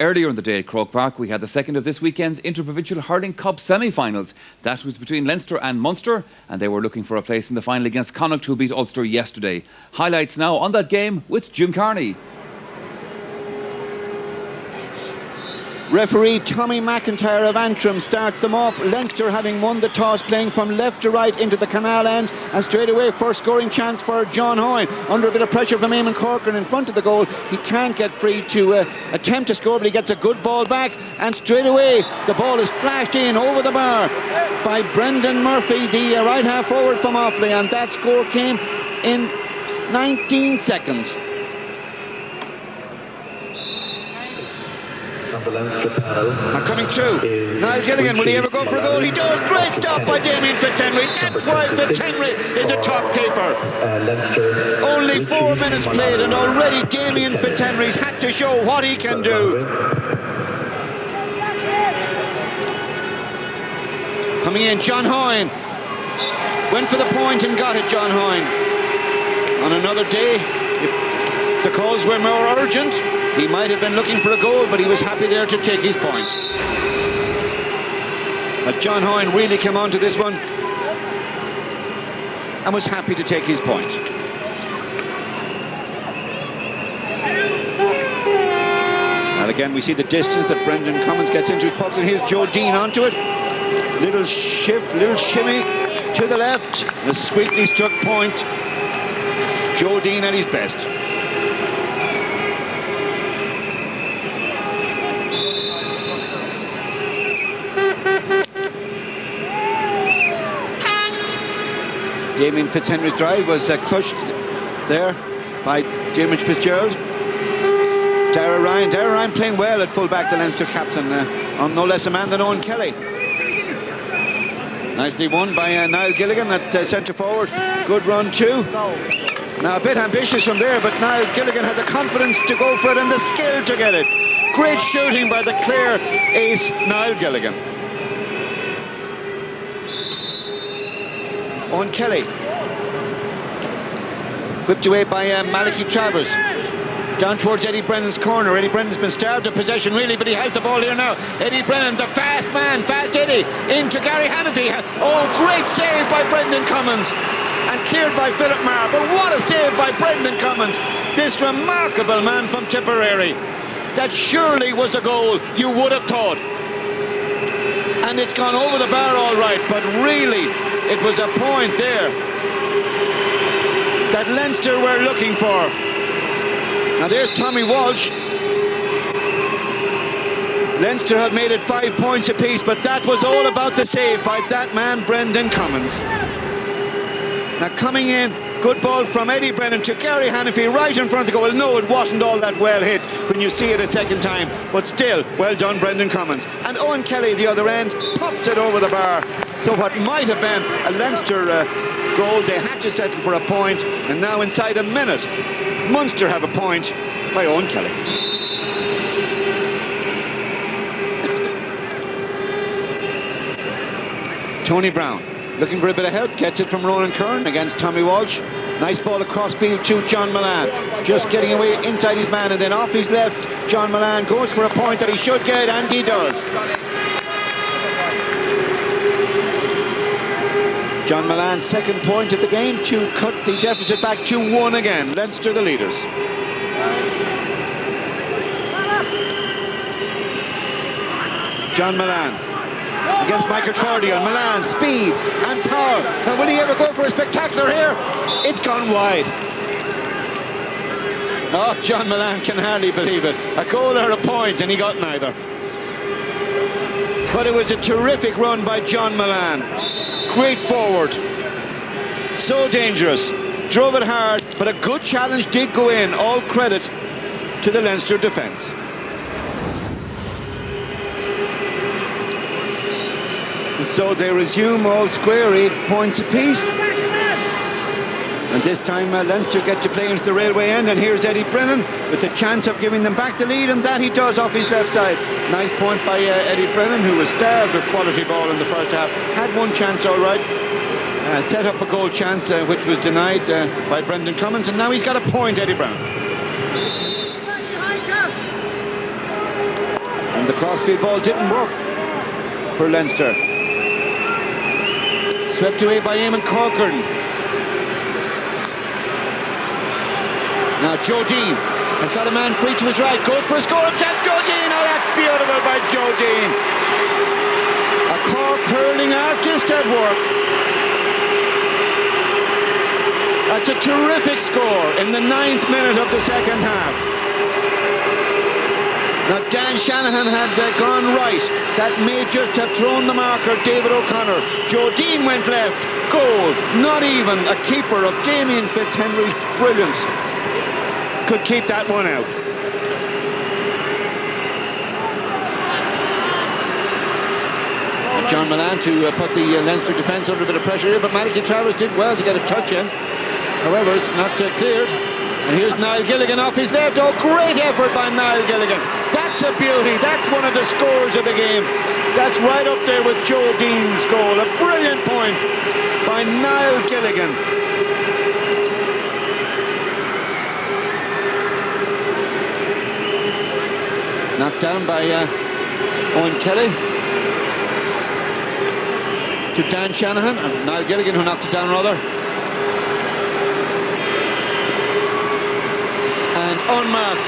Earlier in the day at Croke Park, we had the second of this weekend's Interprovincial Hurling Cup semi-finals. That was between Leinster and Munster, and they were looking for a place in the final against Connacht, who beat Ulster yesterday. Highlights now on that game with Jim Carney. Referee Tommy McIntyre of Antrim starts them off. Leinster having won the toss, playing from left to right into the canal end, and straight away first scoring chance for John Hoyne. Under a bit of pressure from Eamon Corcoran in front of the goal. He can't get free to attempt to score, but he gets a good ball back, and straight away the ball is flashed in over the bar by Brendan Murphy, the right half forward from Offaly, and that score came in 19 seconds. And coming through, Niall Gilligan, will he ever go for a goal? He does. Great stop by Damien Fitzhenry. That's why Fitzhenry is a top keeper. Only 4 minutes played and already Damien Fitzhenry's had to show what he can do. Coming in, John Hoyne. Went for the point and got it, John Hoyne. On another day, if the calls were more urgent, he might have been looking for a goal, but he was happy there to take his point. But John Hoyne really came on to this one and was happy to take his point. And again, we see the distance that Brendan Cummins gets into his pucks, and here's Joe Dean onto it. Little shift, little shimmy to the left. A sweetly struck point. Joe Dean at his best. Damien Fitzhenry's drive was crushed there by Diarmaid Fitzgerald. Darragh Ryan playing well at full-back, the Leinster captain, on no less a man than Owen Kelly. Nicely won by Niall Gilligan at centre-forward. Good run too. Now a bit ambitious from there, but Niall Gilligan had the confidence to go for it and the skill to get it. Great shooting by the clear ace, Niall Gilligan. Owen Kelly, whipped away by Malachy Travers, down towards Eddie Brennan's corner. Eddie Brennan's been starved of possession really, but he has the ball here now. Eddie Brennan, the fast man, fast Eddie, into Gary Hannafy. Oh, great save by Brendan Cummins, and cleared by Philip Maher. But what a save by Brendan Cummins, this remarkable man from Tipperary. That surely was a goal, you would have thought. And it's gone over the bar all right, but really it was a point there that Leinster were looking for. Now there's Tommy Walsh. Leinster have made it 5 points apiece, but that was all about the save by that man, Brendan Cummins. Now coming in, good ball from Eddie Brennan to Gary Hannafy right in front of the goal. Well, no, it wasn't all that well hit when you see it a second time, but still, well done, Brendan Cummins. And Owen Kelly, the other end, pops it over the bar. So what might have been a Leinster goal, they had to settle for a point, and now inside a minute, Munster have a point by Owen Kelly. Tony Brown, looking for a bit of help, gets it from Ronan Kern against Tommy Walsh. Nice ball across field to John Milan, just getting away inside his man, and then off his left, John Milan goes for a point that he should get, and he does. John Milan's second point of the game to cut the deficit back to 1 again. Leinster the leaders. John Milan against Michael Cordial. Milan, speed and power. Now will he ever go for a spectacular here? It's gone wide. Oh, John Milan can hardly believe it. A goal or a point, and he got neither. But it was a terrific run by John Milan. Great forward. So dangerous. Drove it hard, but a good challenge did go in. All credit to the Leinster defence. And so they resume all square, 8 points apiece. And this time Leinster get to play into the railway end, and here's Eddie Brennan with the chance of giving them back the lead, and that he does off his left side. Nice point by Eddie Brennan, who was starved of quality ball in the first half. Had one chance all right, set up a goal chance which was denied by Brendan Cummins, and now he's got a point, Eddie Brennan. the crossfield ball didn't work for Leinster. Swept away by Eamon Corcoran. Now Joe Dean has got a man free to his right, goes for a score attempt. Joe Dean, oh, that's beautiful by Joe Dean. A Cork hurling artist at work. That's a terrific score in the 9th minute of the second half. Now Dan Shanahan had gone right. That may just have thrown the marker, David O'Connor. Joe Dean went left. Goal. Not even a keeper of Damien Fitzhenry's brilliance could keep that one out. And John Millan to put the Leinster defence under a bit of pressure here, but Malachy Travers did well to get a touch in. However, it's not cleared. And here's Niall Gilligan off his left. Oh, great effort by Niall Gilligan. That's a beauty. That's one of the scores of the game. That's right up there with Joe Dean's goal. A brilliant point by Niall Gilligan. Knocked down by Owen Kelly to Dan Shanahan, and Niall Gilligan who knocked it down rather. And unmarked,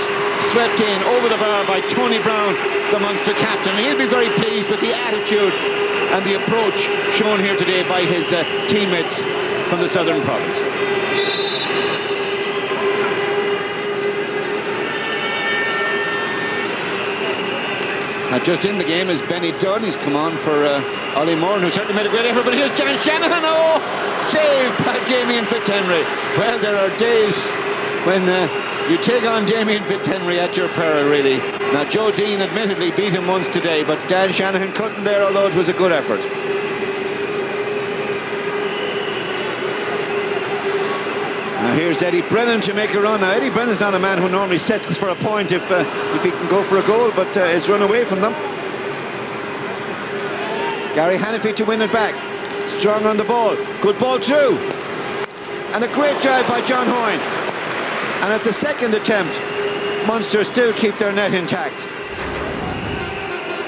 swept in over the bar by Tony Brown, the Munster captain. He'll be very pleased with the attitude and the approach shown here today by his teammates from the Southern Province. Now just in the game is Benny Dunn. He's come on for Ollie Moran, who certainly made a great effort, but here's Dan Shanahan. Oh, saved by Damien Fitzhenry. Well, there are days when you take on Damien Fitzhenry at your peril, really. Now Joe Dean admittedly beat him once today, but Dan Shanahan couldn't there, although it was a good effort. Now here's Eddie Brennan to make a run. Now Eddie Brennan's not a man who normally settles for a point if he can go for a goal, but it's run away from them. Gary Hannifey to win it back. Strong on the ball. Good ball through. And a great drive by John Hoyne. And at the second attempt, Munster still keep their net intact.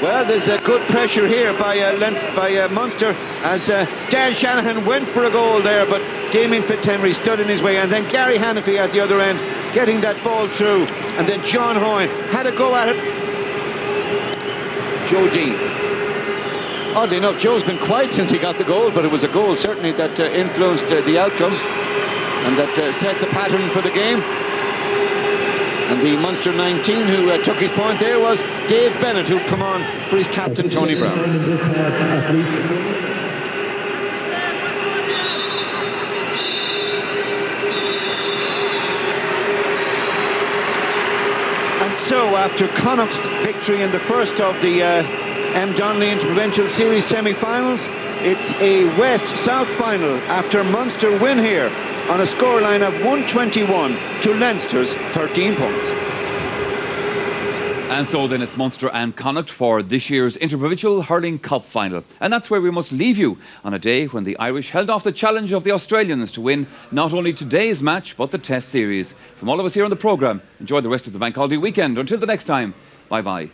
Well, there's a good pressure here by Munster as Dan Shanahan went for a goal there, but Damien Fitzhenry stood in his way, and then Gary Hannifey at the other end getting that ball through, and then John Hoyne had a go at it. Joe Dean. Oddly enough, Joe's been quiet since he got the goal, but it was a goal certainly that influenced the outcome and that set the pattern for the game. And the Munster 19 who took his point there was Dave Bennett, who'd come on for his captain, Tony Brown. And so, after Connacht's victory in the first of the M. Donnelly Interprovincial Series semi-finals, it's a West-South final after Munster win here on a scoreline of 121 to Leinster's 13 points. And so then it's Munster and Connacht for this year's Interprovincial Hurling Cup final. And that's where we must leave you on a day when the Irish held off the challenge of the Australians to win not only today's match but the Test series. From all of us here on the programme, enjoy the rest of the bank holiday weekend. Until the next time, bye-bye.